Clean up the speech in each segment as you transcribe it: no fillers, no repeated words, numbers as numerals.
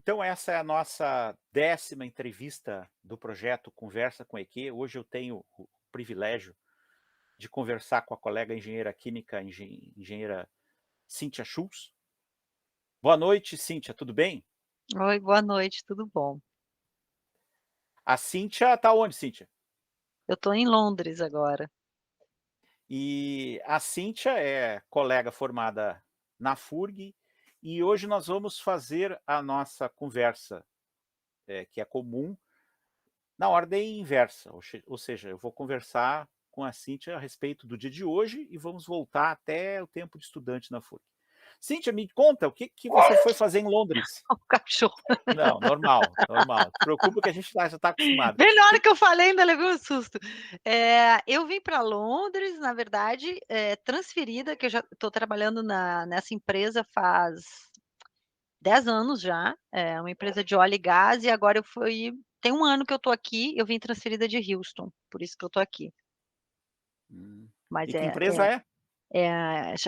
Então essa é a nossa 10ª entrevista do projeto Conversa com EQ. Hoje eu tenho o privilégio de conversar com a colega engenheira química, engenheira Cíntia Schultz. Boa noite, Cíntia, tudo bem? Oi, boa noite, tudo bom? A Cíntia está onde, Cíntia? Eu estou em Londres agora. E a Cíntia é colega formada na FURG, e hoje nós vamos fazer a nossa conversa, que é comum, na ordem inversa, ou seja, eu vou conversar com a Cíntia a respeito do dia de hoje e vamos voltar até o tempo de estudante na FURG. Cíntia, me conta, o que que você foi fazer em Londres? O cachorro. Não, normal, normal. Não se preocupa que a gente já está acostumado. Bem na hora Que que eu falei, ainda levei um susto. Eu vim para Londres, na verdade, transferida, que eu já estou trabalhando nessa empresa faz 10 anos já, é uma empresa de óleo e gás, e agora eu fui tem 1 ano que eu estou aqui, eu vim transferida de Houston, por isso que eu estou aqui. hum. Mas E que empresa é?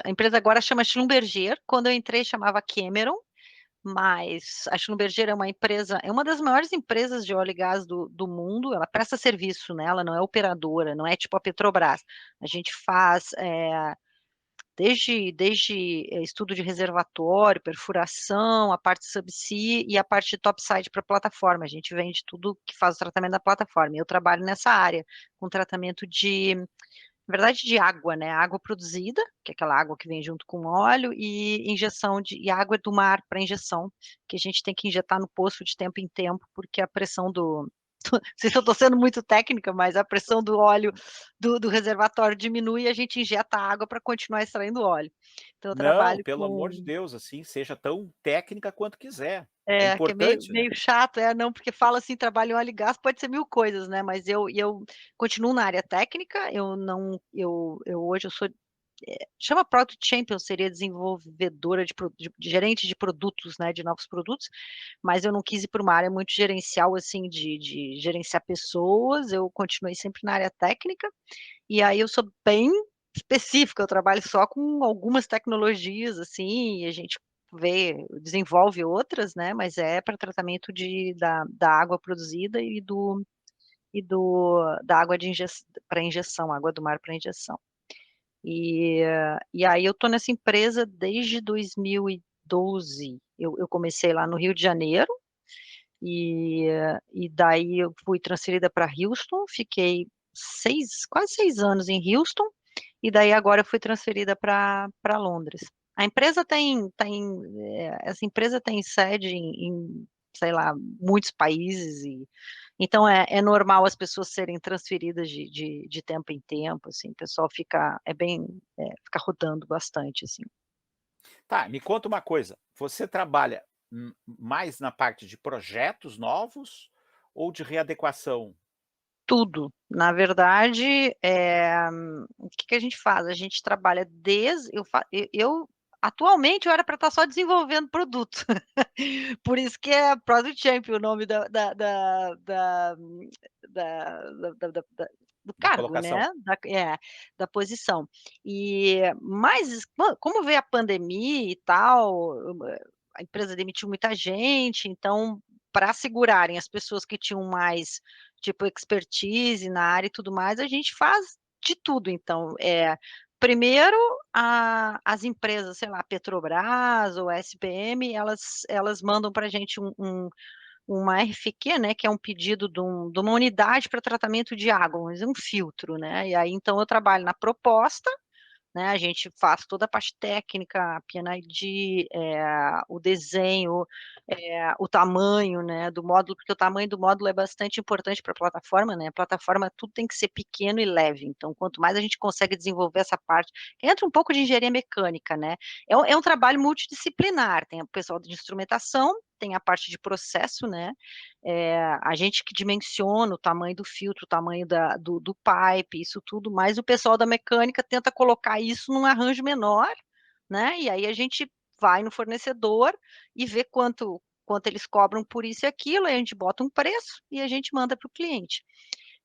a empresa agora chama Schlumberger, quando eu entrei chamava Cameron. Mas a Schlumberger é uma das maiores empresas de óleo e gás do mundo, ela presta serviço, né, ela não é operadora, não é tipo a Petrobras. A gente faz, desde estudo de reservatório, perfuração, a parte subsea e a parte de topside para plataforma, a gente vende tudo que faz o tratamento da plataforma, e eu trabalho nessa área, com tratamento na verdade de água, né, água produzida, que é aquela água que vem junto com o óleo, e injeção e água do mar para injeção, que a gente tem que injetar no poço de tempo em tempo, porque a pressão do não sei se eu estou sendo muito técnica, mas a pressão do óleo do reservatório diminui e a gente injeta água para continuar extraindo óleo. Então eu Não, trabalho pelo amor de com Deus, assim, seja tão técnica quanto quiser. É que é meio importante, né. meio chato, não, porque fala assim, trabalho em óleo e gás, pode ser 1000 coisas, né, mas eu continuo na área técnica, eu não eu hoje eu sou chama Product Champion, seria desenvolvedora de gerente de produtos, né, de novos produtos, mas eu não quis ir para uma área muito gerencial, assim, de gerenciar pessoas, eu continuei sempre na área técnica, e aí eu sou bem específica, eu trabalho só com algumas tecnologias, assim, e a gente desenvolve outras, né, mas é para tratamento da água produzida da água para injeção, água do mar para injeção. E aí eu tô nessa empresa desde 2012. Eu comecei lá no Rio de Janeiro, e daí eu fui transferida para Houston, fiquei quase 6 anos em Houston, e daí agora eu fui transferida para Londres. A empresa essa empresa tem sede sei lá, muitos países, então é normal as pessoas serem transferidas de tempo em tempo, assim, o pessoal fica rodando bastante, assim. Tá, me conta uma coisa, você trabalha mais na parte de projetos novos ou de readequação? Tudo. Na verdade, o que que a gente faz? A gente trabalha desde eu fa eu atualmente eu era para estar só desenvolvendo produto. Por isso que é Product Champion o nome da do Da cargo, colocação? né, da posição. Mas como veio a pandemia e tal, a empresa demitiu muita gente, então, para segurarem as pessoas que tinham mais, tipo, expertise na área e tudo mais, a gente faz de tudo então, primeiro as empresas, sei lá, Petrobras ou SPM, elas mandam para a gente uma RFQ, né, que é um pedido de uma unidade para tratamento de água, vamos dizer, um filtro, né, e aí então eu trabalho na proposta, né, a gente faz toda a parte técnica, a P&ID, o desenho, o tamanho, né, do módulo, porque o tamanho do módulo é bastante importante para a plataforma, né, a plataforma tudo tem que ser pequeno e leve, então quanto mais a gente consegue desenvolver essa parte entra um pouco de engenharia mecânica, né, é um trabalho multidisciplinar, tem o pessoal de instrumentação, tem a parte de processo, né, a gente que dimensiona o tamanho do filtro, o tamanho do pipe, isso tudo, mas o pessoal da mecânica tenta colocar isso num arranjo menor, né, e aí a gente vai no fornecedor e vê quanto eles cobram por isso e aquilo, aí a gente bota um preço e a gente manda para o cliente.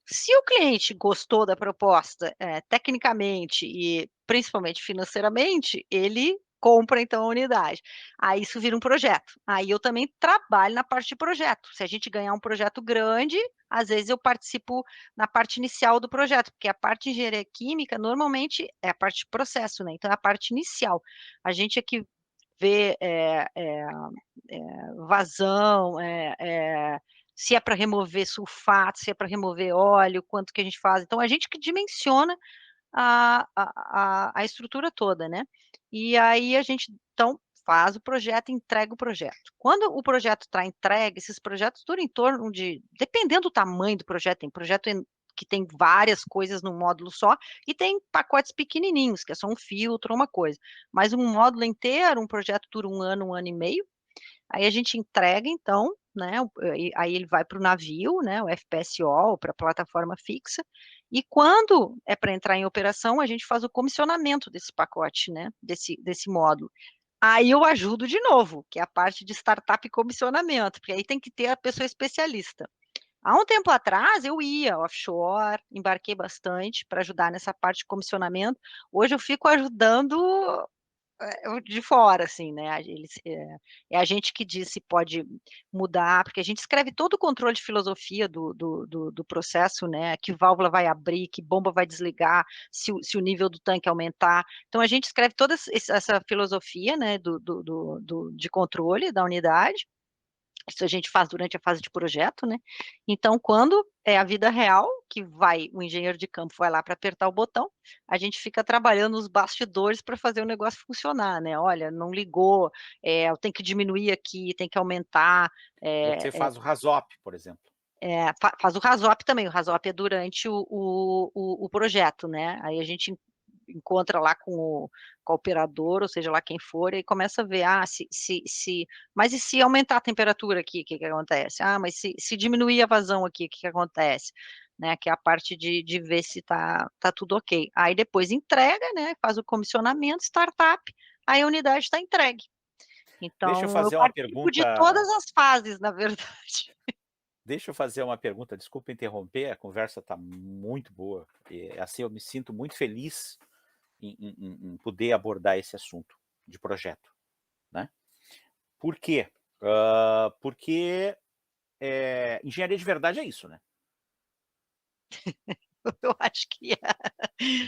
Se o cliente gostou da proposta, tecnicamente e principalmente financeiramente, ele compra então a unidade. Aí isso vira um projeto. Aí eu também trabalho na parte de projeto. Se a gente ganhar um projeto grande, às vezes eu participo na parte inicial do projeto, porque a parte de engenharia química normalmente é a parte de processo, né? Então é a parte inicial. A gente é que vê vazão, se é para remover sulfato, se é para remover óleo, quanto que a gente faz. Então a gente que dimensiona a estrutura toda, né. E aí a gente, então, faz o projeto e entrega o projeto. Quando o projeto está entregue, esses projetos duram em torno de, dependendo do tamanho do projeto, tem projeto que tem várias coisas num módulo só, e tem pacotes pequenininhos, que é só um filtro, uma coisa. Mas um módulo inteiro, um projeto dura 1 ano e meio, aí a gente entrega então, né, aí ele vai para o navio, né, o FPSO, para a plataforma fixa, e quando é para entrar em operação, a gente faz o comissionamento desse pacote, né, desse módulo. Aí eu ajudo de novo, que é a parte de startup e comissionamento, porque aí tem que ter a pessoa especialista. Há um tempo atrás eu ia offshore, embarquei bastante para ajudar nessa parte de comissionamento. Hoje eu fico ajudando de fora, assim, né, é a gente que diz se pode mudar, porque a gente escreve todo o controle de filosofia do processo, né, que válvula vai abrir, que bomba vai desligar, se o nível do tanque aumentar. Então a gente escreve toda essa filosofia, né, de controle da unidade, isso a gente faz durante a fase de projeto, né. Então, quando é a vida real, que vai o engenheiro de campo vai lá para apertar o botão, a gente fica trabalhando nos bastidores para fazer o negócio funcionar, né. "Olha, não ligou, eu tenho que diminuir aqui, tem que aumentar", Você faz o RASOP, por exemplo. faz o RASOP também, o RASOP é durante o projeto, né, aí a gente encontra lá com a operadora, ou seja lá quem for, e começa a ver, se mas e se aumentar a temperatura aqui, o que que acontece? Ah, mas se diminuir a vazão aqui, o que que acontece? Né, que é a parte de ver se tá tudo ok. Aí depois entrega, né, faz o comissionamento, startup, aí a unidade está entregue. Deixa eu Então eu fazer uma participo de pergunta todas as fases, na verdade. Deixa eu fazer uma pergunta, desculpa interromper, a conversa está muito boa, assim, eu me sinto muito feliz em poder abordar esse assunto de projeto, né. Por quê? Porque, engenharia de verdade é isso, né. Eu acho que é.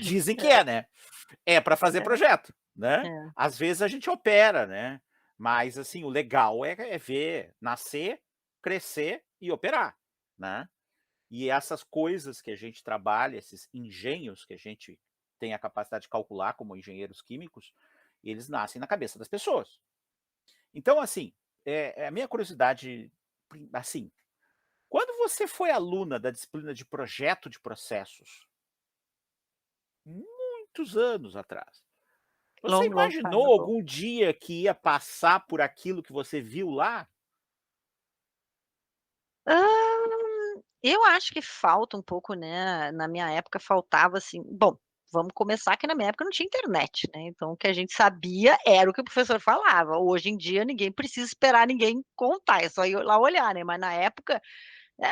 Dizem que é, né. É para fazer projeto, É, né. é. Às vezes a gente opera, né, mas assim, o legal é ver nascer, crescer e operar, né. E essas coisas que a gente trabalha, esses engenhos que a gente tem a capacidade de calcular como engenheiros químicos, eles nascem na cabeça das pessoas. Então assim, a minha curiosidade, assim, quando você foi aluna da disciplina de projeto de processos, muitos anos atrás, você Long, long time imaginou ago. algum dia que ia passar por aquilo que você viu lá? Hã, eu acho que falta um pouco, né, na minha época faltava, assim, bom, vamos começar que na minha época não tinha internet, né, então o que a gente sabia era o que o professor falava. Hoje em dia ninguém precisa esperar ninguém contar, é só ir lá olhar, né, mas na época,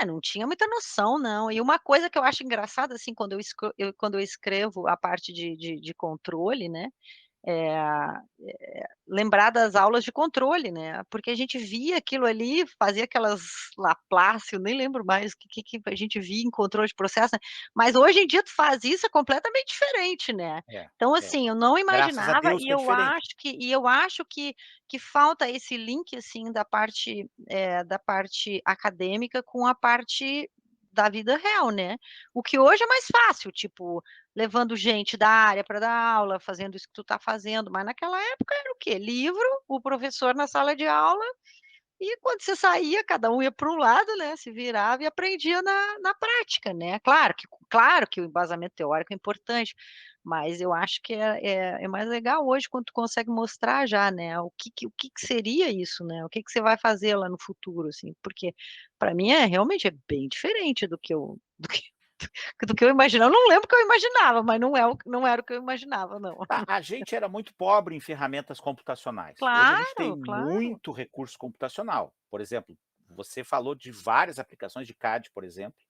não tinha muita noção não. E uma coisa que eu acho engraçada, assim, quando eu escrevo a parte de controle, né, eh lembrar das aulas de controle, né, porque a gente via aquilo ali, fazia aquelas Laplace, eu nem lembro mais o que a gente via em controle de processo, né, mas hoje em dia tu faz isso, é completamente diferente, né. É, Então é. assim, eu não Graças a imaginava Deus e que é eu diferente. acho que falta esse link, assim, da parte acadêmica com a parte da vida real, né. O que hoje é mais fácil, tipo, levando gente da área para dar aula, fazendo isso que tu está fazendo, mas naquela época era o quê? Livro, o professor na sala de aula, e quando você saía, cada um ia para um lado, né, se virava e aprendia na prática, né. Claro que o embasamento teórico é importante, mas eu acho que é mais legal hoje quando tu consegue mostrar já, né, o que que seria isso, né, o que que você vai fazer lá no futuro, assim, porque para mim realmente é bem diferente do que eu imaginava. Eu não lembro o que eu imaginava, mas não era o que eu imaginava não. A gente era muito pobre em ferramentas computacionais. Hoje a gente tem Claro, claro. muito recurso computacional. Por exemplo, você falou de várias aplicações de CAD, por exemplo,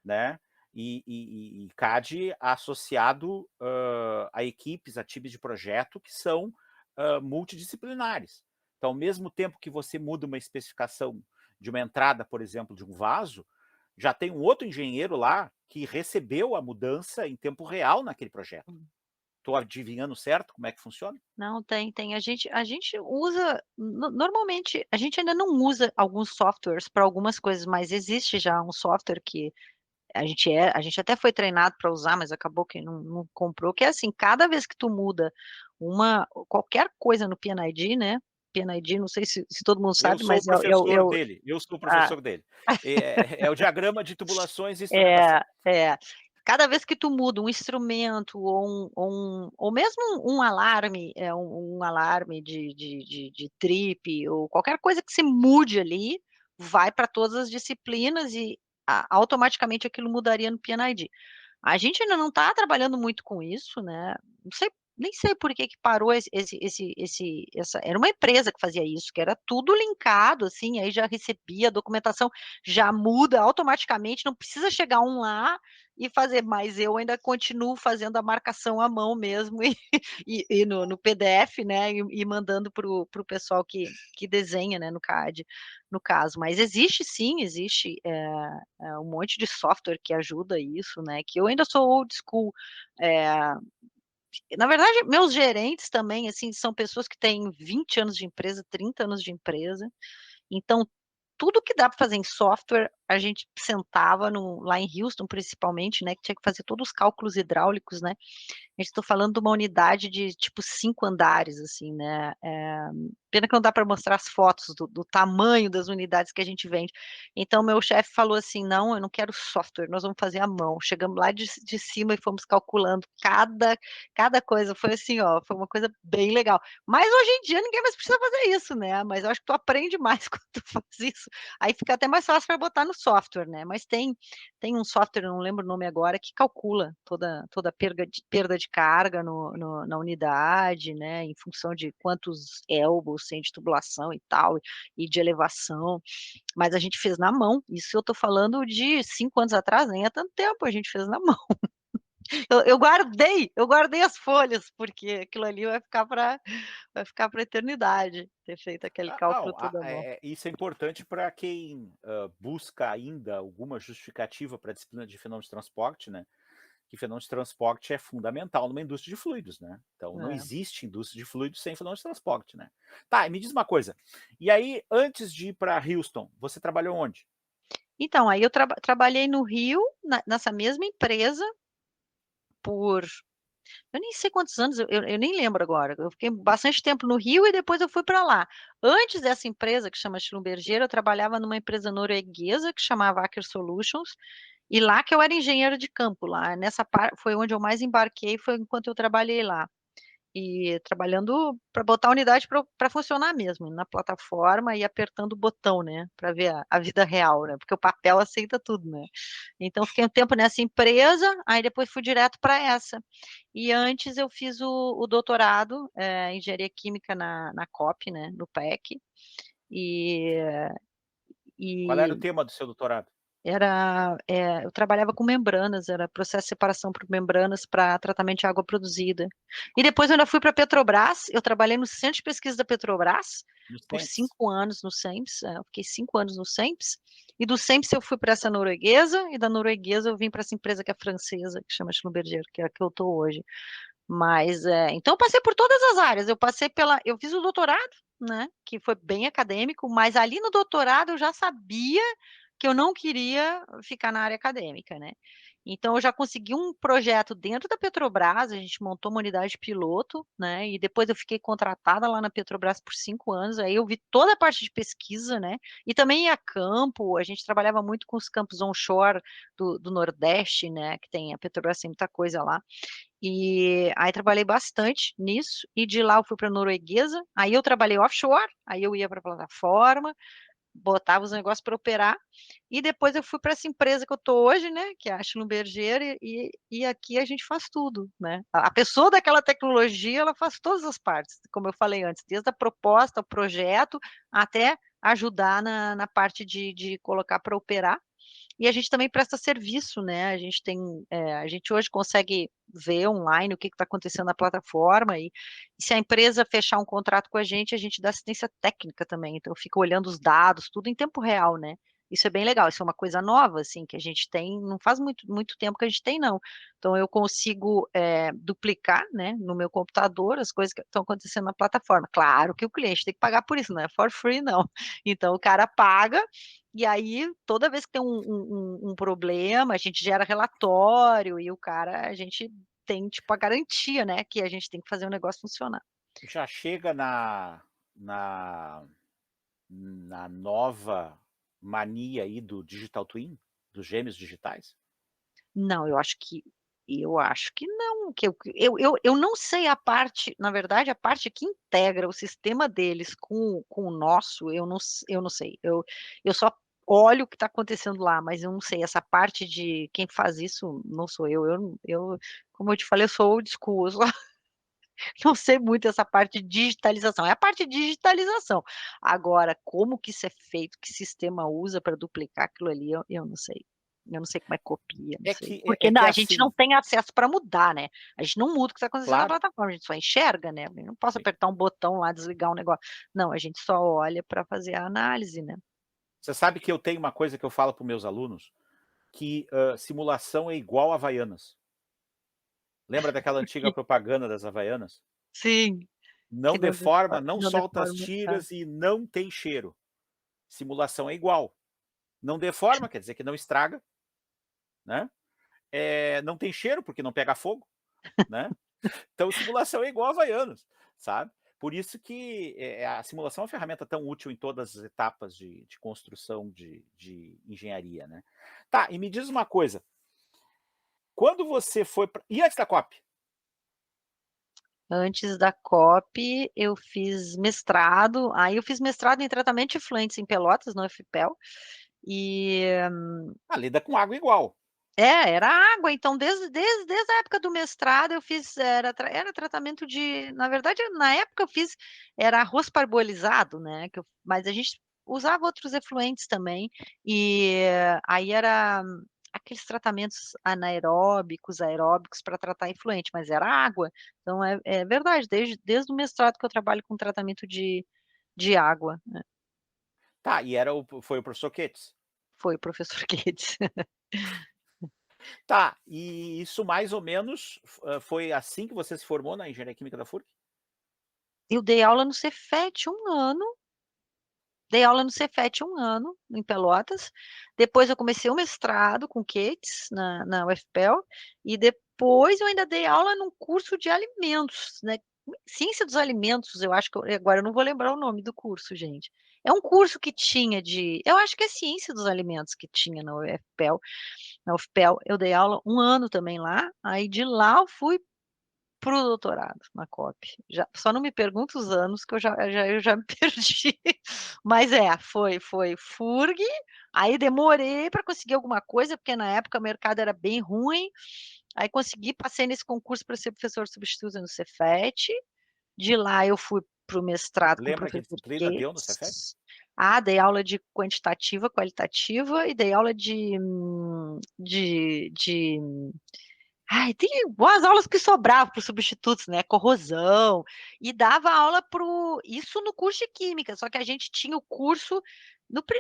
né, e CAD associado, a equipes, a times de projeto que são, multidisciplinares. Então, ao mesmo tempo que você muda uma especificação de uma entrada, por exemplo, de um vaso, já tem um outro engenheiro lá que recebeu a mudança em tempo real naquele projeto. Estou adivinhando certo como é que funciona? Não, tem. A gente usa normalmente, a gente ainda não usa alguns softwares para algumas coisas, mas existe já um software que a gente até foi treinado para usar, mas acabou que não comprou, que é assim, cada vez que tu muda qualquer coisa no PNID, né, PNID, não sei se todo mundo Eu sabe, sou o mas é professor o dele, eu sou o a professor dele. É o diagrama de tubulações e instrumentação. é, é. Cada vez que tu muda um instrumento ou mesmo um alarme, um alarme de trip ou qualquer coisa que se mude ali, vai para todas as disciplinas e automaticamente aquilo mudaria no PNID. A gente ainda não está trabalhando muito com isso, né, não sei, nem sei por que que parou essa era uma empresa que fazia isso, que era tudo linkado, assim, aí já recebia a documentação, já muda automaticamente, não precisa chegar um lá e fazer, mas eu ainda continuo fazendo a marcação à mão mesmo e no PDF, né, e mandando para o pessoal que desenha, né, no CAD, no caso. Mas existe sim, existe, um monte de software que ajuda isso, né, que eu ainda sou old school, eh, na verdade meus gerentes também, assim, são pessoas que têm 20 anos de empresa, 30 anos de empresa, então tudo que dá para fazer em software, a gente sentava lá em Houston principalmente, né, que tinha que fazer todos os cálculos hidráulicos, né, a gente está falando de uma unidade de, tipo, 5 andares, assim, né, pena que não dá para mostrar as fotos do tamanho das unidades que a gente vende. Então meu chefe falou assim: "Não, eu não quero software, nós vamos fazer à mão". Chegamos lá de cima e fomos calculando cada coisa, foi assim, ó, foi uma coisa bem legal. Mas hoje em dia ninguém mais precisa fazer isso, né, mas eu acho que tu aprende mais quando tu faz isso, aí fica até mais fácil para botar no software, né, mas tem um software, eu não lembro o nome agora, que calcula toda a perda de carga na unidade, né, em função de quantos elbows tem de tubulação e tal, e de elevação, mas a gente fez na mão, isso eu tô falando de 5 anos atrás, nem é tanto tempo, a gente fez na mão. Eu guardei as folhas, porque aquilo ali vai ficar pra eternidade, ter feito aquele cálculo Não, tudo à mão. isso é importante para quem, busca ainda alguma justificativa para a disciplina de fenômeno de transporte, né, que fenômeno de transporte é fundamental numa indústria de fluidos, né. Então não É. existe indústria de fluidos sem fenômeno de transporte, né. Tá, e me diz uma coisa, e aí antes de ir para Houston, você trabalhou onde? Então, aí eu trabalhei no Rio, nessa mesma empresa, por eu nem sei quantos anos, eu nem lembro agora, eu fiquei bastante tempo no Rio e depois eu fui para lá. Antes dessa empresa que chama Schlumberger, eu trabalhava numa empresa norueguesa que chamava Aker Solutions, e lá que eu era engenheiro de campo, lá nessa foi onde eu mais embarquei, foi enquanto eu trabalhei lá. E trabalhando para botar a unidade para funcionar mesmo, na plataforma e apertando o botão, né, para ver a vida real, né, porque o papel aceita tudo, né. Então fiquei um tempo nessa empresa, aí depois fui direto para essa. E antes eu fiz o doutorado, em engenharia química na COP, né, no PEC, e Qual era o e tema do seu doutorado? eu trabalhava com membranas, era processo de separação por membranas para tratamento de água produzida. E depois eu ainda fui para a Petrobras, eu trabalhei no centro de pesquisa da Petrobras, Nos por tempos? 5 anos no CEMPS, eu fiquei 5 anos no CEMPS, e do CEMPS eu fui para essa norueguesa, e da norueguesa eu vim para essa empresa que é francesa, que chama Schlumberger, que é a que eu estou hoje. Mas, então eu passei por todas as áreas, eu fiz o doutorado, né, que foi bem acadêmico, mas ali no doutorado eu já sabia que eu não queria ficar na área acadêmica, né. Então eu já consegui um projeto dentro da Petrobras, a gente montou uma unidade piloto, né, e depois eu fiquei contratada lá na Petrobras por 5 anos, aí eu vi toda a parte de pesquisa, né, e também ia a campo, a gente trabalhava muito com os campos onshore do Nordeste, né, que tem a Petrobras tem muita coisa lá. E aí trabalhei bastante nisso, e de lá eu fui pra norueguesa, aí eu trabalhei offshore, aí eu ia pra plataforma, botava os negócios para operar, e depois eu fui para essa empresa que eu tô hoje, né, que é a Schlumberger, e aqui a gente faz tudo, né. A pessoa daquela tecnologia, ela faz todas as partes, como eu falei antes, desde a proposta, o projeto, até ajudar na parte de colocar para operar. e a gente também presta serviço, né, a gente hoje consegue ver online o que está acontecendo na plataforma e se a empresa fechar um contrato com a gente dá assistência técnica também, então eu fico olhando os dados, tudo em tempo real, né. Isso é bem legal, isso é uma coisa nova, assim, que a gente tem, não faz muito tempo que a gente tem não. Então eu consigo, duplicar, né, no meu computador as coisas que estão acontecendo na plataforma. Claro que o cliente tem que pagar por isso, não é for free não. Então o cara paga, e aí toda vez que tem um problema, a gente gera relatório e o cara a gente tem, tipo, a garantia, né, que a gente tem que fazer o negócio funcionar. Já chega na na nova mania aí do digital twin, dos gêmeos digitais? Não, eu acho que não, que eu não sei a parte, na verdade, a parte que integra o sistema deles com o nosso, eu não sei. Eu só olho o que está acontecendo lá, mas eu não sei, essa parte de quem faz isso não sou eu. Como eu te falei, eu sou old school, eu só não sei muito essa parte de digitalização. É a parte de digitalização. Agora, como que isso é feito, que sistema usa para duplicar aquilo ali, eu não sei. Eu não sei como é que copia, não É sei. que Porque que não, é a gente não assim, tem acesso para mudar, né. A gente não muda o que está acontecendo na claro, plataforma, a gente só enxerga, né. Eu não posso sim. apertar um botão lá, desligar um negócio. Não, a gente só olha para fazer a análise, né. Você sabe que eu tenho uma coisa que eu falo para os meus alunos, que, simulação é igual a Havaianas. Lembra daquela antiga Porque propaganda das Havaianas? sim, Não deforma, não não solta as deforma. É. tiras e não tem cheiro. Simulação é igual. Não deforma, quer dizer que não estraga, né, não tem cheiro, porque não pega fogo, né. Então simulação é igual a Havaianas, sabe. Por isso que, a simulação é uma ferramenta tão útil em todas as etapas de construção de engenharia, né. Tá, e me diz uma coisa, quando você foi pra e antes da COP? Antes da COP, eu fiz mestrado, aí eu fiz mestrado em tratamento de efluentes em Pelotas, no UFPEL, e Ah, lida com água igual. era água, então desde a época do mestrado eu fiz era tratamento de, na verdade, na época eu fiz era arroz parbolizado, né, mas a gente usava outros efluentes também, e aí era aqueles tratamentos anaeróbicos, aeróbicos para tratar efluente, mas era água. Então é verdade, desde o mestrado que eu trabalho com tratamento de água, né, Tá, e era o foi o professor Quetes. foi o professor Guedes. Tá, e isso mais ou menos foi assim que você se formou na engenharia química da FURC? Eu dei aula no Cefet um ano. Dei aula no Cefet um ano, em Pelotas, depois eu comecei o mestrado com Cates na UFPEL, e depois eu ainda dei aula num curso de alimentos, né, ciência dos alimentos, eu acho que agora eu não vou lembrar o nome do curso, gente. É um curso que tinha eu acho que é ciência dos alimentos que tinha na UFPEL, eu dei aula um ano também lá, aí de lá eu fui para o doutorado, na COP. Já só não me pergunta os anos que eu já me perdi, mas foi FURG, aí demorei para conseguir alguma coisa, porque na época o mercado era bem ruim, aí consegui, passei nesse concurso para ser professor substituto no Cefet, de lá eu fui para o mestrado com o Lembra que professor disciplina deu no Cefet? Gates. Dei aula de quantitativa, qualitativa e dei aula de tem umas aulas que sobravam para os substitutos, né, corrosão, e dava aula isso no curso de química, só que a gente tinha o curso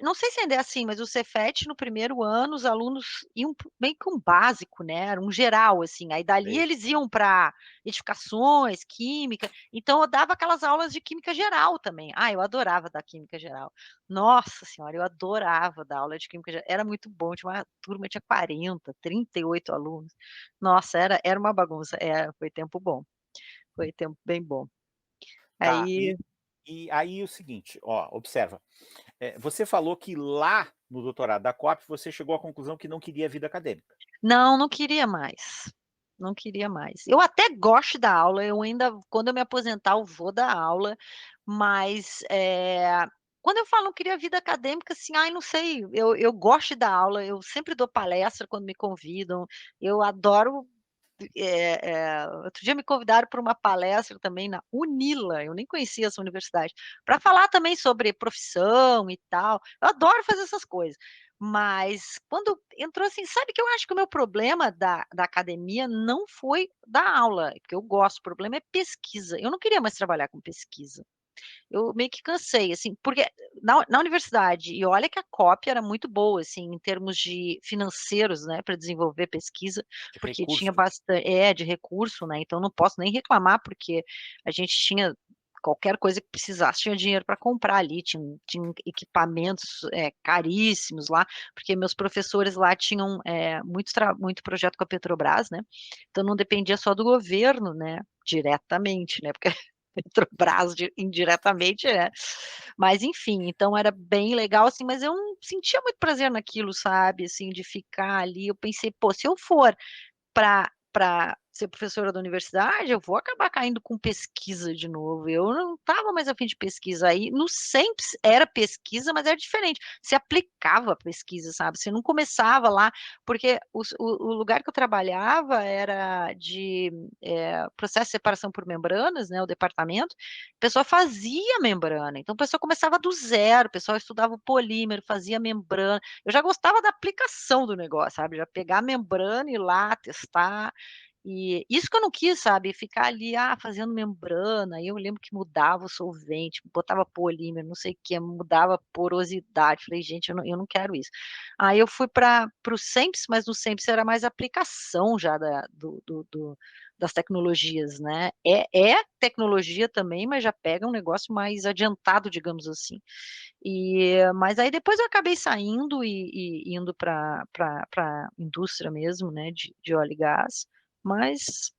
não sei se ainda é assim, mas o Cefet no primeiro ano os alunos iam meio que um básico, né, era um geral, assim, aí dali Sei. eles iam para edificações, química, então eu dava aquelas aulas de química geral também. Eu adorava dar química geral. Nossa senhora, eu adorava dar aula de química geral, era muito bom, tinha uma turma, tinha 40, 38 alunos. Nossa, era uma bagunça. Foi tempo bom, foi tempo bem bom. Tá, Aí e aí o seguinte, ó, observa, você falou que lá no doutorado da COP você chegou à conclusão que não queria vida acadêmica. não, não queria mais, não queria mais. Eu até gosto da aula, eu ainda quando eu me aposentar eu vou dar aula, mas, quando eu falo não queria vida acadêmica, assim, ai não sei, eu gosto de dar aula, eu sempre dou palestra quando me convidam, eu adoro. Outro dia me convidaram para uma palestra também na Unila, eu nem conhecia essa universidade, para falar também sobre profissão e tal. Eu adoro fazer essas coisas, Mas quando entrou assim, sabe que eu acho que o meu problema da academia não foi dar aula, porque eu gosto, o problema é pesquisa. Eu não queria mais trabalhar com pesquisa. Eu meio que cansei, assim, porque na universidade, e olha que a cópia era muito boa, assim, em termos de financeiros, né, para desenvolver pesquisa, De porque tinha recurso. de recurso, né, então não posso nem reclamar, porque a gente tinha qualquer coisa que precisasse, tinha dinheiro para comprar ali, tinha equipamentos, caríssimos lá, porque meus professores lá tinham, muito projeto com a Petrobras, né, então não dependia só do governo, né, diretamente, né, porque Petrobras indiretamente é. Mas enfim, então era bem legal, assim, mas eu não sentia muito prazer naquilo, sabe, assim, de ficar ali, eu pensei: "Pô, se eu for para ser professora da universidade, eu vou acabar caindo com pesquisa de novo, eu não estava mais a fim de pesquisa, aí no SEMPS era pesquisa, mas era diferente, você aplicava a pesquisa, sabe, você não começava lá porque o lugar que eu trabalhava era de, processo de separação por membranas, né, o departamento, a pessoa fazia membrana, então a pessoa começava do zero, o pessoal estudava o polímero, fazia membrana, eu já gostava da aplicação do negócio, sabe, já pegar a membrana e ir lá testar, e isso que eu não quis, sabe, ficar ali, fazendo membrana, aí eu lembro que mudava o solvente, botava polímero, não sei o quê, mudava a porosidade, falei: "Gente, eu não quero isso". Aí eu fui para o SEMPS, mas no SEMPS era mais aplicação já das tecnologias, né. É tecnologia também, mas já pega um negócio mais adiantado, digamos assim. Mas aí depois eu acabei saindo e indo para indústria mesmo, né, de óleo e gás, mas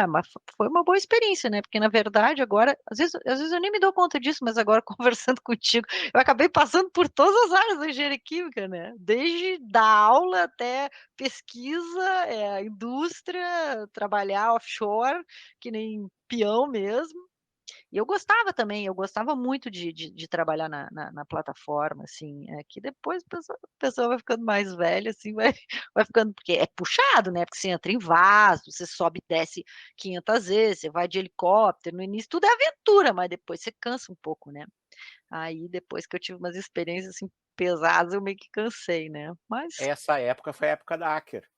mas foi uma boa experiência, né, porque na verdade agora às vezes eu nem me dou conta disso, mas agora conversando contigo, eu acabei passando por todas as áreas da engenharia química, né, desde dar aula até pesquisa, indústria, trabalhar offshore, que nem peão mesmo. E eu gostava também, eu gostava muito de trabalhar na plataforma, assim, que depois a pessoa vai ficando mais velha, assim, vai ficando porque é puxado, né, porque você entra em vaso, você sobe e desce 500 vezes, você vai de helicóptero, no início tudo é aventura, mas depois você cansa um pouco, né. Aí depois que eu tive umas experiências, assim, pesadas, eu meio que cansei, né, mas Essa época foi a época da Aker.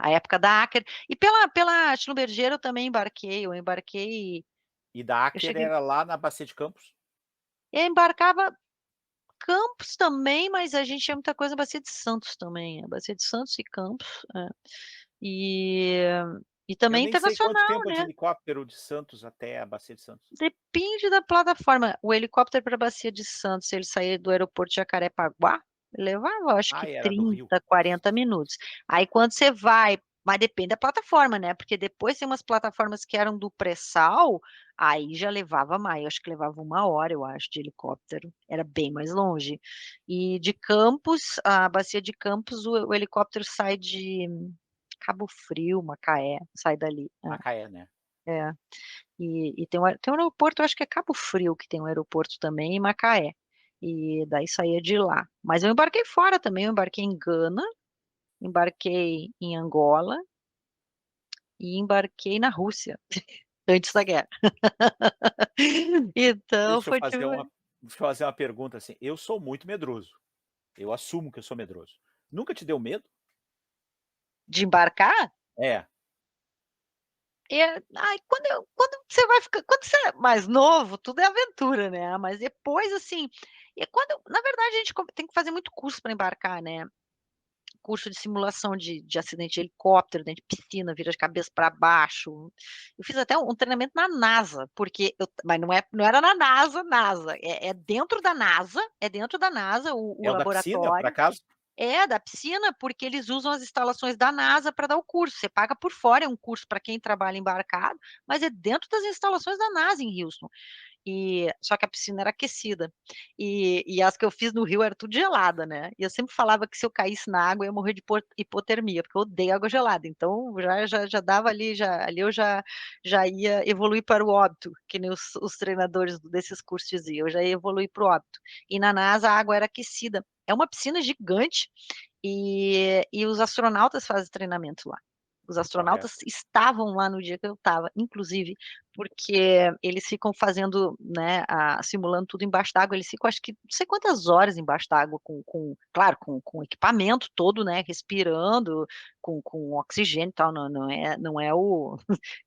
a época da Aker e pela Schlumberger eu embarquei E da eu Aker cheguei era lá na Bacia de Campos? eu embarcava Campos também, mas a gente tinha muita coisa na Bacia de Santos também, a Bacia de Santos e Campos, é. E e Eu também nem sei quanto internacional, tempo é de né, helicóptero de Santos até a Bacia de Santos. depende da plataforma. O helicóptero para a Bacia de Santos, se ele sair do aeroporto de Jacarepaguá, levava acho que Era do Rio. 30, 40 minutos. Aí quando você vai mas depende da plataforma, né, porque depois tem umas plataformas que eram do pré-sal, aí já levava mais, acho que levava 1 hora, eu acho, de helicóptero, era bem mais longe. E de Campos, a Bacia de Campos, o helicóptero sai de Cabo Frio, Macaé, sai dali. Macaé, né. É. E tem um aeroporto, eu acho que é Cabo Frio que tem um aeroporto também, em Macaé. E daí saía de lá. Mas eu embarquei fora também, eu embarquei em Gana, embarquei em Angola e embarquei na Rússia, antes da guerra. Então Deixa eu foi fazer tipo uma deixa eu fazer uma pergunta, assim, eu sou muito medroso, eu assumo que eu sou medroso. Nunca te deu medo? de embarcar, É. quando você é mais novo, tudo é aventura, né, mas depois, assim, na verdade a gente tem que fazer muito curso para embarcar, né. Curso de simulação de acidente de helicóptero, dentro de piscina, vira de cabeça para baixo. Eu fiz até um treinamento na NASA, porque mas não era na NASA, é dentro da NASA o É o da piscina, por laboratório. acaso? É, da piscina, porque eles usam as instalações da NASA para dar o curso, você paga por fora, é um curso para quem trabalha embarcado, mas é dentro das instalações da NASA em Houston. Só que a piscina era aquecida. E as que eu fiz no Rio era tudo gelada, né. E eu sempre falava que se eu caísse na água eu ia morrer de hipotermia, porque eu odeio água gelada, então já dava ali, ali eu já ia evoluir para o óbito, que nem os treinadores desses cursos diziam, eu já ia evoluir para o óbito. E na NASA a água era aquecida. É uma piscina gigante, e os astronautas fazem treinamento lá. Os correto. astronautas estavam lá no dia que eu estava, inclusive, porque eles ficam fazendo, né, simulando tudo embaixo d'água, eles ficam acho que não sei quantas horas embaixo d'água com claro, com o equipamento todo, né, respirando, com oxigênio e tal, não é o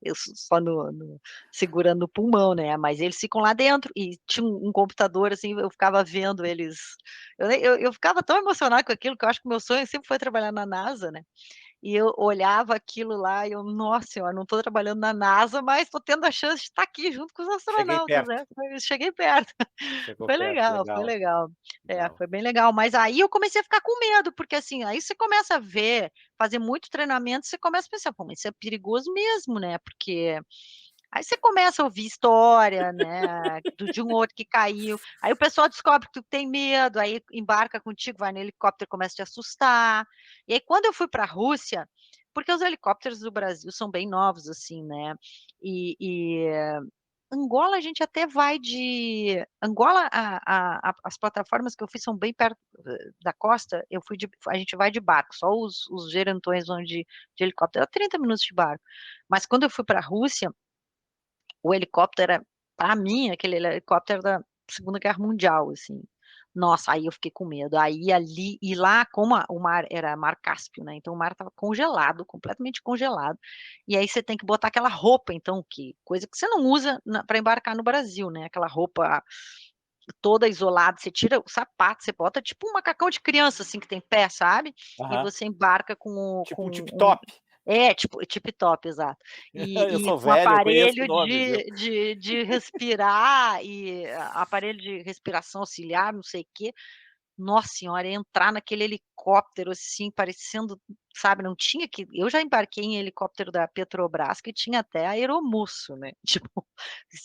eu só no segurando o pulmão, né, mas eles ficam lá dentro e tinha um computador, assim, eu ficava vendo eles eu ficava tão emocionada com aquilo, que eu acho que o meu sonho sempre foi trabalhar na NASA, né. E eu olhava aquilo lá e eu: "Nossa senhora, não estou trabalhando na NASA, mas estou tendo a chance de estar aqui junto com os Cheguei astronautas, perto, né". Cheguei perto. chegou Foi perto, legal, foi legal, legal. É, legal. foi bem legal, mas aí eu comecei a ficar com medo, porque, assim, aí você começa a ver, fazer muito treinamento, você começa a pensar: "Pô, mas isso é perigoso mesmo, né", porque aí você começa a ouvir história, né, de um outro que caiu, aí o pessoal descobre que tu tem medo, aí embarca contigo, vai no helicóptero, começa a te assustar. E aí quando eu fui para a Rússia, porque os helicópteros do Brasil são bem novos, assim, né, e Angola a gente até vai de Angola as plataformas que eu fiz são bem perto, da costa, a gente vai de barco, só os gerentões vão de helicóptero, 30 minutos de barco. Mas quando eu fui para a Rússia, o helicóptero era pra mim, aquele helicóptero da Segunda Guerra Mundial, assim. Nossa, aí eu fiquei com medo. Aí ali e lá, como o mar era mar Cáspio, né, então o mar estava congelado, completamente congelado, e aí você tem que botar aquela roupa, então, que coisa que você não usa para embarcar no Brasil, né, aquela roupa toda isolada, você tira o sapato, você bota tipo um macacão de criança, assim, que tem pé, sabe, e Aham. você embarca Tipo com um tip-top. tipo tip-top, exato. Eu E sou com velho, eu conheço o aparelho nome, viu. de respirar e aparelho de respiração auxiliar, não sei o quê. Nossa senhora, entrar naquele helicóptero, assim, parecendo, sabe, não tinha que eu já embarquei em helicóptero da Petrobras que tinha até aeromoço, né, tipo,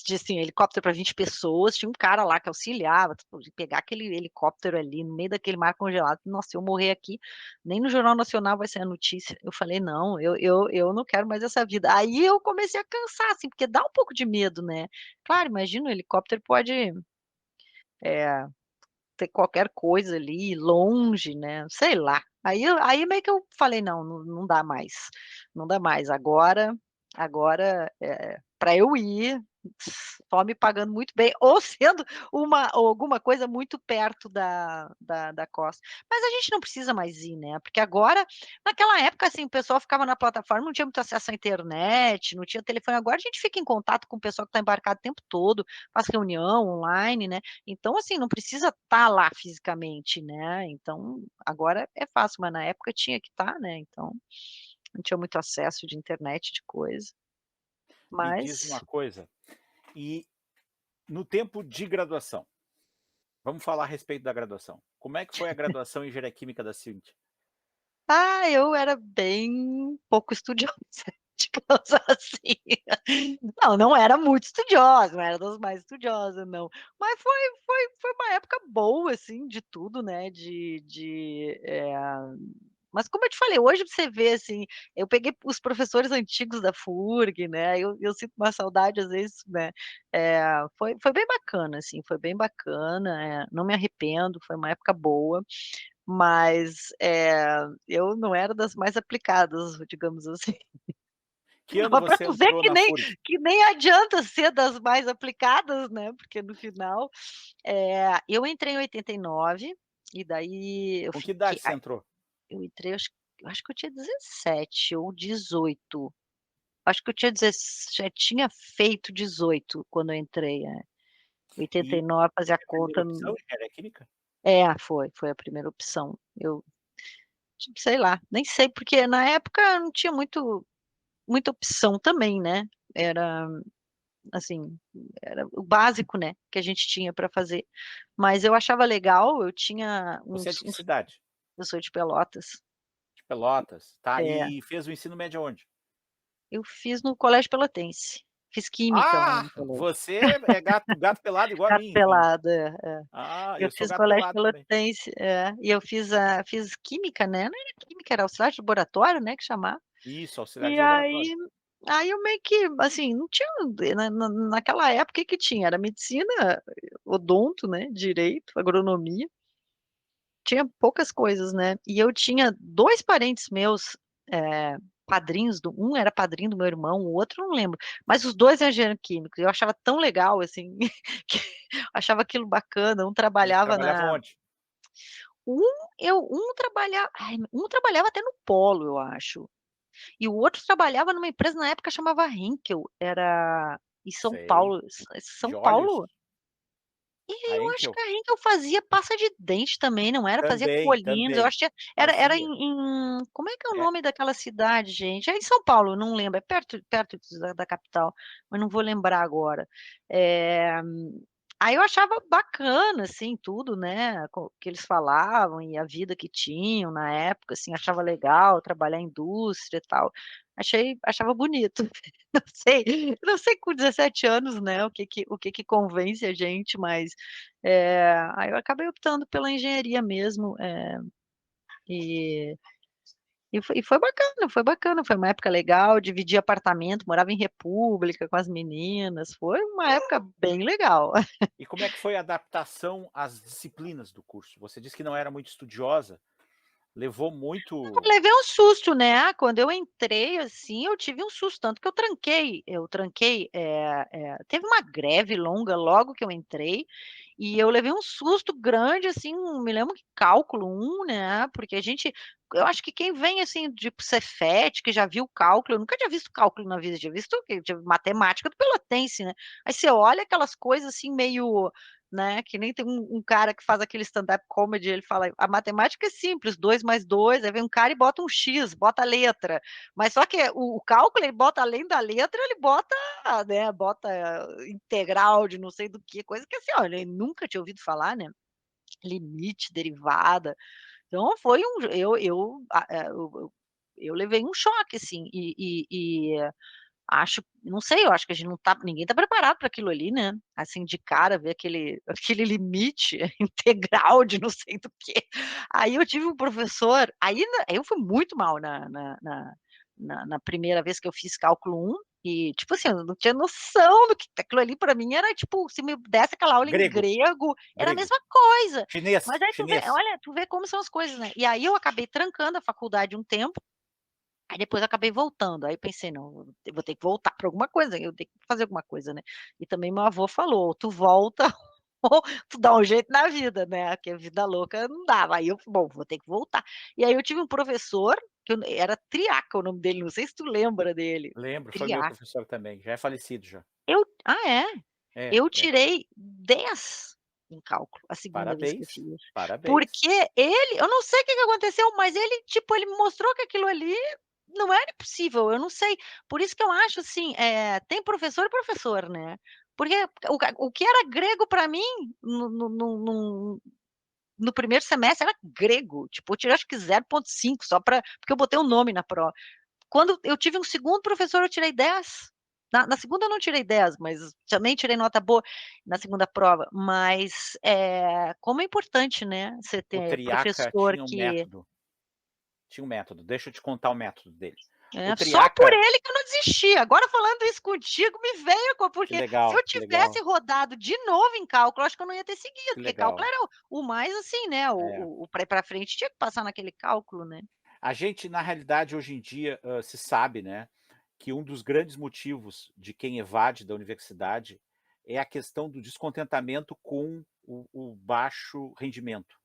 tinha, assim, helicóptero para 20 pessoas, tinha um cara lá que auxiliava, tipo, de pegar aquele helicóptero ali no meio daquele mar congelado, nossa, se eu morrer aqui, nem no Jornal Nacional vai ser a notícia. Eu falei: "Não, eu não quero mais essa vida". Aí eu comecei a cansar, assim, porque dá um pouco de medo, né. Claro, imagina o helicóptero pode, eh ter qualquer coisa ali, longe, né, sei lá. Aí meio que eu falei: "Não, não dá mais, não dá mais, agora, pra eu ir, só me pagando muito bem, ou sendo ou alguma coisa muito perto da costa". Mas a gente não precisa mais ir, né, porque agora naquela época, assim, o pessoal ficava na plataforma, não tinha muito acesso à internet, não tinha telefone, agora a gente fica em contato com o pessoal que está embarcado o tempo todo, faz reunião online, né, então, assim, não precisa estar lá fisicamente, né, então agora é fácil, mas na época tinha que estar, né, então não tinha muito acesso de internet, de coisa, Me diz mas uma coisa, e no tempo de graduação, vamos falar a respeito da graduação. Como é que foi a graduação em engenharia química da Cíntia? eu era bem pouco estudiosa, digamos assim. Não era muito estudiosa, não era das mais estudiosas não, mas foi uma época boa, assim, de tudo, né, mas como eu te falei, hoje você vê, assim, eu peguei os professores antigos da FURG, né, eu sinto uma saudade às vezes, né, foi bem bacana, assim, foi bem bacana, não me arrependo, foi uma época boa, mas, eu não era das mais aplicadas, digamos assim. Que ano Mas pra você tu ver entrou na FURG? que nem adianta ser das mais aplicadas, né, porque no final, eu entrei em 89, e daí eu Com que fiquei idade você entrou? eu entrei acho que eu tinha 17 ou 18. Acho que eu tinha já tinha feito 18 quando eu entrei, 89 fazia Foi a primeira conta opção, engenharia química? foi a primeira opção. Eu, sei lá, nem sei, porque na época não tinha muita opção também, né, era, assim, era o básico, né, que a gente tinha para fazer. Mas eu achava legal, eu tinha Você é de que uns cidade? eu sou de Pelotas. De Pelotas, tá. É, E fez o ensino médio aonde? eu fiz no colégio pelotense, fiz química lá Ah, no colégio. você é gato pelado igual a Gato mim então. pelado, é. Ah, Eu eu sou fiz gato colégio pelado também. pelotense, e eu fiz química, né, não era química, era auxiliar de laboratório, né, que chamava. Isso, auxiliar E de laboratório. aí eu meio que, assim, não tinha naquela época, o que que tinha? Era medicina, odonto, né, direito, agronomia, tinha poucas coisas, né. E eu tinha 2 parentes meus, eh padrinhos um era padrinho do meu irmão, o outro não lembro, mas os 2 eram engenheiro químico, eu achava tão legal, assim, que achava aquilo bacana, um Eles trabalhava trabalhavam na onde? um um trabalhava até no polo, eu acho, e o outro trabalhava numa empresa na época chamava Henkel, era em São Sei. Paulo, De São olhos? Paulo? A E eu acho Henkel? que a Henkel fazia pasta de dente também, não era? Fazia Também, Colinos, eu também. acho que era Fazia. em como é que é o É, nome daquela cidade, gente? É em São Paulo, eu não lembro, é perto da capital, mas não vou lembrar agora. Eh, aí eu achava bacana, assim, tudo, né, que eles falavam e a vida que tinham na época, assim, achava legal trabalhar em indústria e tal. Achava bonito. Não sei com 17 anos, né, o que que convence a gente, mas, aí eu acabei optando pela engenharia mesmo, e foi bacana, foi bacana, foi uma época legal, dividi apartamento, morava em república com as meninas, foi uma época bem legal. e como é que foi a adaptação às disciplinas do curso? Você disse que não era muito estudiosa, levou muito Levei um susto, né, quando eu entrei, assim, eu tive um susto, tanto que eu tranquei, teve uma greve longa logo que eu entrei, e eu levei um susto grande, assim, me lembro que cálculo 1, né, porque eu acho que quem vem, assim, de Cefet, que já viu cálculo, eu nunca tinha visto cálculo na vida, tinha visto o quê? Tinha matemática do pelotense, né, aí você olha aquelas coisas, assim, meio, né, que nem tem um cara que faz aquele stand-up comedy, ele fala: "A matemática é simples, 2 mais 2", aí vem um cara e bota um X, bota a letra, mas só que o cálculo, ele bota além da letra, ele bota, né, bota integral de não sei do que, coisa que, assim, olha, eu nunca tinha ouvido falar, né, limite, derivada, então foi um eu levei um choque, assim, acho não sei, eu acho que a gente não tá ninguém tá preparado para aquilo ali, né, assim, de cara, ver aquele limite integral de não sei do quê. Aí eu tive um professor aí eu fui muito mal na primeira vez que eu fiz cálculo 1 e, tipo assim, eu não tinha noção do que aquilo ali para mim era, tipo, se me desse aquela aula em grego, grego, era a grego, mesma coisa. Mas chinês, aí tu vê chinês. olha, tu vê como são as coisas, né. E aí eu acabei trancando a faculdade um tempo. Aí depois eu acabei voltando, aí pensei: "Não, eu vou ter que voltar para alguma coisa, eu tenho que fazer alguma coisa, né". E também meu avô falou: "Tu volta ou tu dá um jeito na vida, né, que a vida louca não dava". Aí eu: "Bom, vou ter que voltar". E aí eu tive um professor, que era Triaca o nome dele, não sei se tu lembra dele. Lembro, foi meu Triaca. professor também, já é falecido já. É? É, Eu é. tirei 10 em cálculo, a segunda vez que eu Parabéns, fiz. parabéns. Porque eu não sei o que que aconteceu, mas ele, tipo, ele me mostrou que aquilo ali não era impossível, eu não sei. Por isso que eu acho, assim, tem professor e professor, né. Porque o que era grego para mim no primeiro semestre era grego, tipo, eu tirei acho que 0,5 só para porque eu botei o nome na prova. Quando eu tive um segundo professor, eu tirei 10. Na segunda eu não tirei 10, mas também tirei nota boa na segunda prova, mas, como é importante, né, você O ter Triaca professor que tinha um método, deixa eu te contar o método dele. O só por Triaca ele que eu não desisti. Agora falando isso contigo, me veio a co que porque se eu legal, que tivesse legal, rodado de novo em cálculo, acho que eu não ia ter seguido, que porque cálculo legal. era o mais, assim, né, É. o pra ir pra frente tinha que passar naquele cálculo, né. A gente, na realidade, hoje em dia, se sabe, né, que um dos grandes motivos de quem evade da universidade é a questão do descontentamento com o baixo rendimento,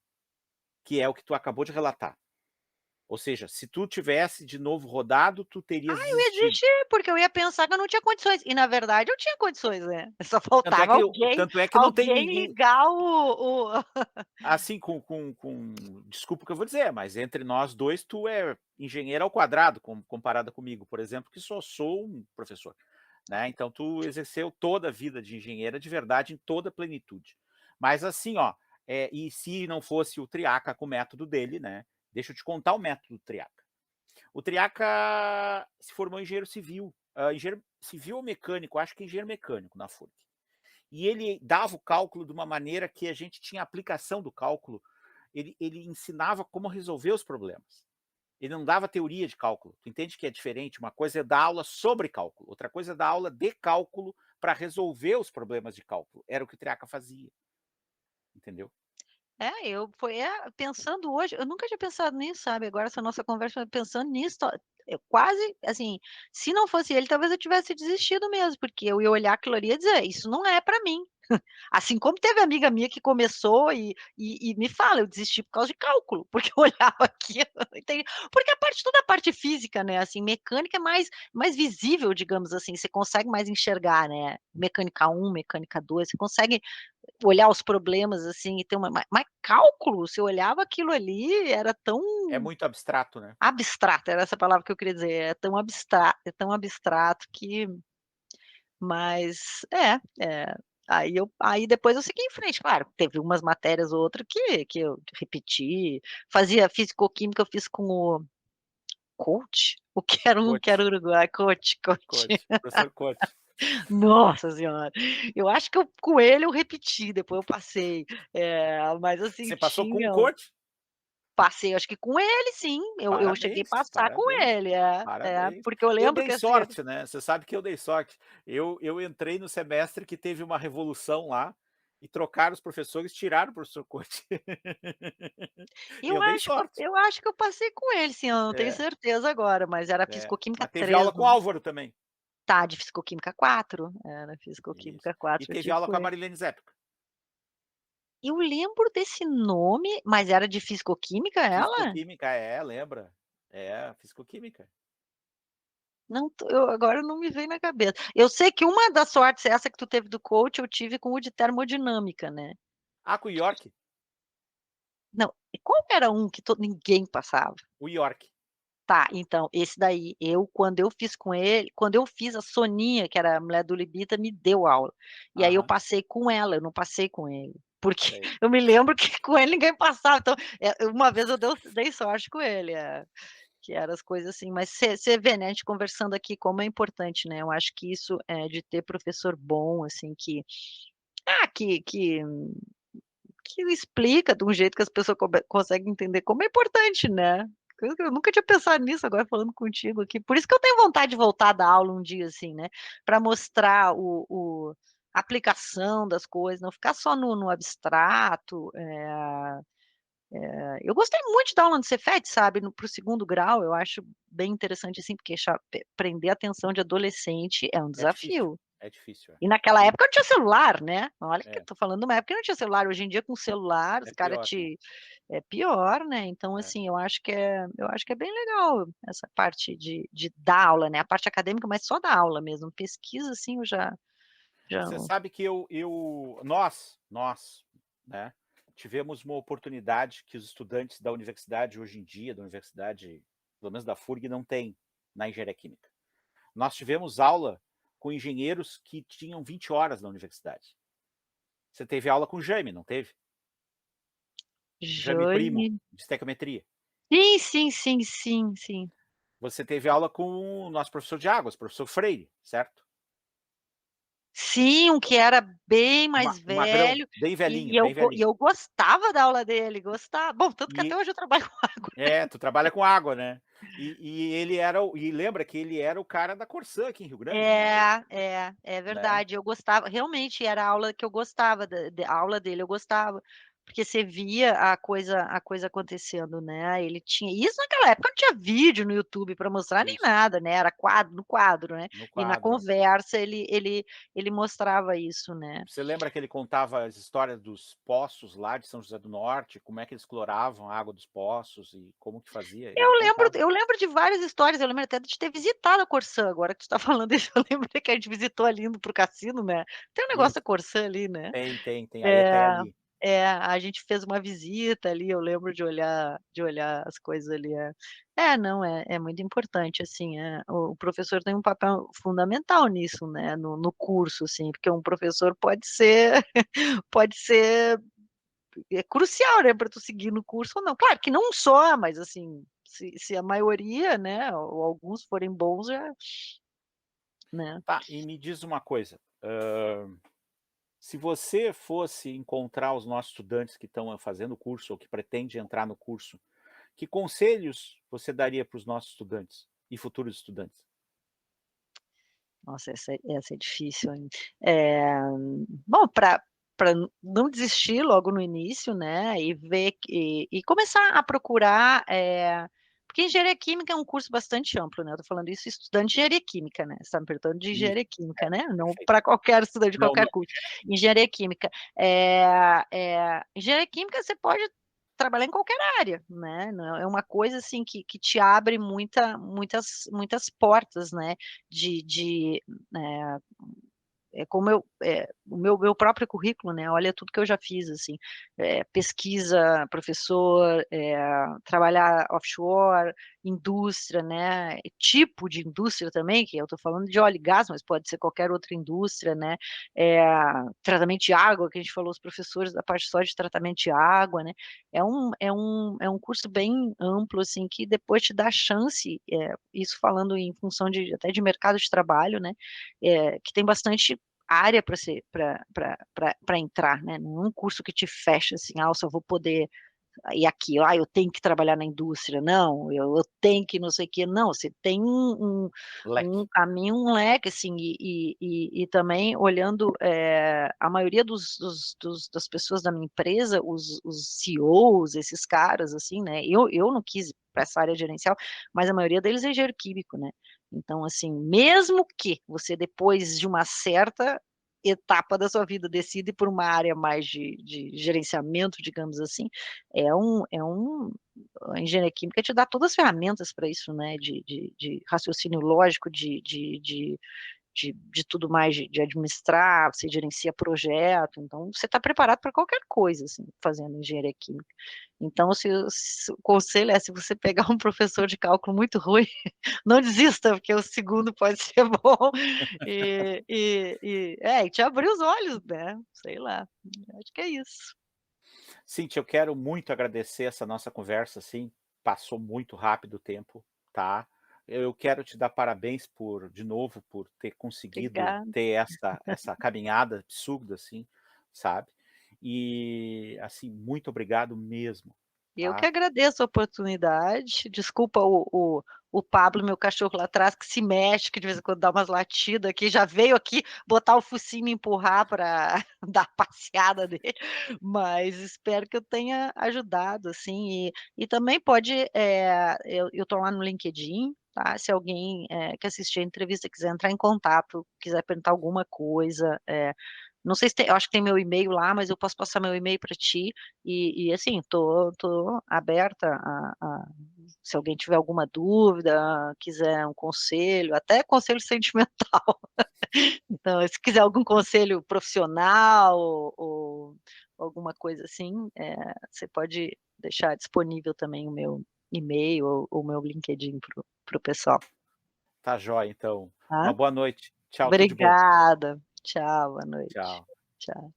que é o que tu acabou de relatar. Ou seja, se tu tivesse de novo rodado, tu terias Eu ia desistido. desistir, porque eu ia pensar que eu não tinha condições, e na verdade eu tinha condições, né, só Tanto é faltava que alguém tanto é que não tem alguém ninguém ligar o assim, com desculpa o que eu vou dizer, mas entre nós 2 tu é engenheiro ao quadrado comparada comigo, por exemplo, que só sou um professor, né, então tu exerceu toda a vida de engenheira de verdade em toda a plenitude. Mas assim, ó, e se não fosse o Triaca com o método dele, né, deixa eu te contar o método do Triaca. O Triaca se formou em engenheiro civil, engenheiro civil ou mecânico, acho que engenheiro mecânico na FURG. E ele dava o cálculo de uma maneira que a gente tinha aplicação do cálculo, ele ensinava como resolver os problemas. Ele não dava teoria de cálculo. Tu entende que é diferente? Uma coisa é dar aula sobre cálculo, outra coisa é dar aula de cálculo para resolver os problemas de cálculo. Era o que o Triaca fazia. Entendeu? Pensando hoje, eu nunca tinha pensado nisso, sabe, agora essa nossa conversa pensando nisso, eu quase, assim, se não fosse ele, talvez eu tivesse desistido mesmo, porque eu ia olhar aquilo ali e ia dizer: "Isso não é para mim". Assim como teve amiga minha que começou e me fala: "Eu desisti por causa de cálculo", porque eu olhava aquilo, eu não entendi, porque toda a parte física, né, assim, mecânica é mais visível, digamos assim, você consegue mais enxergar, né, mecânica um, mecânica 2, você consegue olhar os problemas, assim, e ter uma mas cálculo, você olhava aquilo ali, era tão É muito abstrato, né. abstrato, era essa palavra que eu queria dizer, é tão abstrato que mas aí depois eu segui em frente, claro, teve umas matérias ou outra que eu repeti, fazia fisicoquímica, eu fiz com o Coach, o que era Coach, Uruguai, Coach. coach, professor coach. Nossa senhora, eu acho que eu com ele eu repeti, depois eu passei, mas assim, Você passou com o tinha coach? passei acho que com ele sim, eu cheguei a Parabéns, passar com parabéns, ele, parabéns. porque eu Eu lembro dei que assim sorte, né, você sabe que eu dei sorte. Eu entrei no semestre que teve uma revolução lá, e trocaram os professores, tiraram o professor coach. eu Eu dei acho que eu sorte. eu acho que eu passei com ele sim, eu não tenho É, certeza agora, mas era é. fisicoquímica Mas teve 3 aula com o no Álvaro também. tá, de fisicoquímica 4, era Isso. fisicoquímica E 4 eu teve tive aula com com a ele. Marilene Zeppelin. Eu lembro desse nome, mas era de fisicoquímica ela? Fisicoquímica, é, lembra? É, fisicoquímica. Não tô eu agora não me vem na cabeça. Eu sei que uma das sortes essa que tu teve do coach, eu tive com o de termodinâmica, né. Ah, com o York, Não, e qual que era um que ninguém passava? o York. Tá, então, esse daí, quando eu fiz com ele quando eu fiz, a Soninha, que era a mulher do Libita, me deu aula. E aí eu Aham, passei com ela, eu não passei com ele. Porque sei. eu me lembro que com ele ninguém passava, então, uma vez eu dei sorte com ele, que eram as coisas assim, mas você vê, né, a gente conversando aqui como é importante, né, eu acho que isso, de ter professor bom, assim, ah, que explica de um jeito que as pessoas conseguem entender como é importante, né. Eu nunca tinha pensado nisso agora falando contigo aqui, por isso que eu tenho vontade de voltar a dar aula um dia, assim, né, para mostrar a aplicação das coisas, não ficar só no abstrato, eu gostei muito de dar aula no Cefet, sabe, para o 2º grau, eu acho bem interessante, assim, porque prender a atenção de adolescente é um É difícil, desafio. é difícil, é. E naquela E época não tinha celular, né, olha que eu é, tô falando de uma época que não tinha celular, hoje em dia com celular os é cara pior, né. é pior, né, então É. assim, eu acho que é bem legal essa parte de dar aula, né, a parte acadêmica, mas só dar aula mesmo, pesquisa assim eu já Você sabe que nós, né, tivemos uma oportunidade que os estudantes da universidade hoje em dia, da universidade, pelo menos da FURG, não têm na engenharia química. Nós tivemos aula com engenheiros que tinham 20 horas na universidade. Você teve aula com o Jaime, não teve? Jaime Primo, Jane de estequiometria. sim, sim, sim, sim, sim. Você teve aula com o nosso professor de águas, professor Freire, certo? Sim, um que era bem mais Um magrão, velho, bem e velhinho, eu bem velhinho. gostava da aula dele, gostava. Bom, tanto que até E hoje eu trabalho com água. É, tu trabalha com água, né. E ele era lembra que ele era o cara da Corsã aqui em Rio Grande, né, É né. verdade, eu gostava realmente era a aula que eu gostava a aula dele eu gostava, porque você via a coisa acontecendo, né, ele tinha isso naquela época não tinha vídeo no YouTube para mostrar nem Isso, nada, né, era quadro no quadro, né, no e na quadro. conversa ele mostrava isso, né. Você lembra que ele contava as histórias dos poços lá de São José do Norte, como é que eles exploravam a água dos poços e como que fazia? Ele contava. Eu lembro de várias histórias, eu lembro até de ter visitado a Corsã, agora que tu tá falando isso, eu lembrei que a gente visitou ali indo para o cassino, né, tem um negócio da Isso, Corsã ali, né. tem, aí até É, ali. a gente fez uma visita ali, eu lembro de olhar as coisas ali, não, é muito importante, assim, o professor tem um papel fundamental nisso, né, no curso, assim, porque um professor pode ser pode ser, crucial, né, para tu seguir no curso ou não. Claro que não só, mas assim, se a maioria, né, ou alguns forem bons já, né. Tá, e me diz uma coisa, se você fosse encontrar os nossos estudantes que estão fazendo o curso ou que pretende entrar no curso, que conselhos você daria para os nossos estudantes e futuros estudantes? Nossa, essa é difícil, hein. Eh, bom, para não desistir logo no início, né, e ver e começar a procurar, porque engenharia química é um curso bastante amplo, né, eu tô falando isso estudando engenharia química, né, você está me perguntando de Isso, engenharia química, né, não perfeito. para qualquer estudante de Não, qualquer não, curso. Engenharia química, engenharia química você pode trabalhar em qualquer área, né, não é uma coisa, assim, que te abre muitas portas, né, de, eh como o meu próprio currículo, né, olha tudo que eu já fiz, assim, pesquisa, professor, trabalhar offshore, indústria, né, tipo de indústria também, que eu estou falando de óleo e gás, mas pode ser qualquer outra indústria, né, eh, tratamento de água, que a gente falou, os professores da parte só de tratamento de água, né, é um curso bem amplo, assim, que depois te dá chance, isso falando em função de até de mercado de trabalho, né, que tem bastante área para ser para entrar, né, não é um curso que te fecha, assim: "Ah, eu só vou poder ir aqui, ah, eu tenho que trabalhar na indústria", não, eu tenho que não sei o quê, não, você tem um leque. caminho, um leque, assim, e também olhando, a maioria das pessoas da minha empresa, os CEOs, esses caras, assim, né, eu não quis ir pra essa área gerencial, mas a maioria deles é engenheiro químico, né. Então, assim, mesmo que você depois de uma certa etapa da sua vida decida ir por uma área mais de gerenciamento, digamos assim, a engenharia química te dá todas as ferramentas para isso, né, de raciocínio lógico, de tudo mais, de administrar, você gerencia projeto, então você está preparado para qualquer coisa, assim, fazendo engenharia química. Então se o conselho é, se você pegar um professor de cálculo muito ruim, não desista, porque o segundo pode ser bom, e te abrir os olhos, né, sei lá, acho que é isso. Cíntia, eu quero muito agradecer essa nossa conversa, assim, passou muito rápido o tempo, tá. Eu quero te dar parabéns de novo, por ter conseguido Obrigada. ter essa caminhada absurda, assim, sabe. E, assim, muito obrigado mesmo, Eu que tá. agradeço a oportunidade, desculpa o Pablo, meu cachorro lá atrás, que se mexe, que de vez em quando dá umas latidas aqui, já veio aqui botar o focinho e me empurrar para dar a passeada dele, mas espero que eu tenha ajudado, assim, e também pode, eu estou lá no LinkedIn, tá, se alguém, que assistir a entrevista quiser entrar em contato, quiser perguntar alguma coisa, não sei se tem, eu acho que tem meu e-mail lá, mas eu posso passar meu e-mail para ti, e assim, tô aberta a se alguém tiver alguma dúvida, quiser um conselho, até conselho sentimental. Então, se quiser algum conselho profissional ou alguma coisa assim, você pode deixar disponível também o meu e-mail ou o meu LinkedIn para o pessoal, Tá jóia, então. tá. Uma boa noite. Tchau, tudo de bom. Obrigada. Tchau, boa noite. Tchau. Tchau.